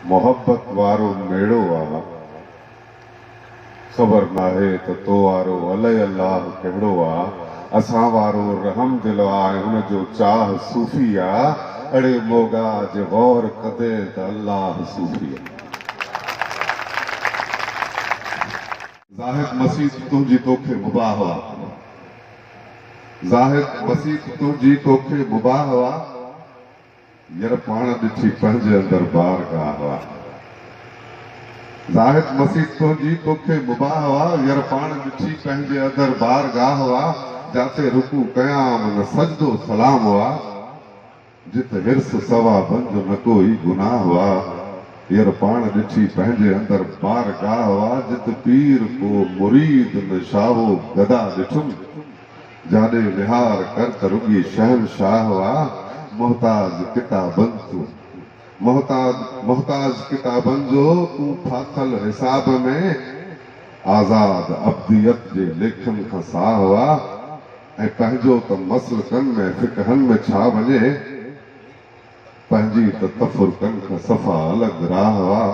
मोहब्बत वारो मेड़ो आ, ख़बर नाहे तो वारो अलाए अल्लाह कहिड़ो आ। असां वारो रहम दिल आहे हुन जो चाह सूफ़ी आ, अड़े मोगा जे गौर कदे त अल्लाह सूफ़ी आ। ज़ाहिद मसीह तुंहिंजी तोखे मुबाह आ, ज़ाहिद मसीह तुंहिंजी तोखे मुबाह आ, यार पाण ॾिठी पंहिंजे अंदर बारगाह आ। ज़ाहिद मसीह तुंहिंजी तोखे मुबाह आ, यार पाण ॾिठी पंहिंजे अंदर बारगाह आ। जाते रुकू क़याम न सजदो सलाम हुआ, जित हिर्स सवा बंज न कोई गुनाह हुआ। यार पाण ॾिठी पंहिंजे अंदर बारगाह हुआ, जित पीर को मुरीद न शाहो गदा ॾिठुम, जाॾे निहार कर त रुगी शहनशाह हुआ। मोहताज किताबन तू मोहताज किताबन जो तू फाथल हिसाब में, आज़ाद अब्दियत जे लेखन खां साह हुआ। ऐं पंहिंजो त मसलकन में फिकहन में छा वञे, पंहिंजी त तफ़ुरकन खां सफ़ा अलॻि राह हुआ।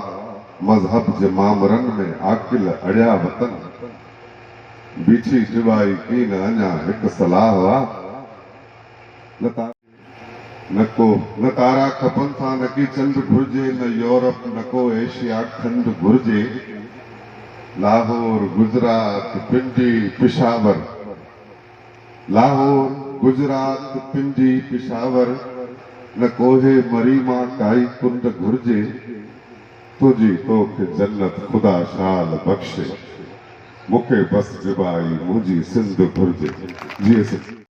मज़हब जे मामरन में आकिल अड़िया वतन, बीठी टिबाई कीन अञा हिकु सलाह हुआ। न तारा खपनि था, न की चंड घुर्जे, न यूरोप न को एशिया खंड घुर्जे। लाहौर गुजरात पिंडी पिशावर, लाहौर गुजरात पिंडी पिशावर, न कोहे मरीमा काई कुंड घुर्जे। तुझी तोखे जन्नत खुदा शाल बख्शे, मूंखे बस जिबाई मुंहिंजी सिंध घुर्जे। जी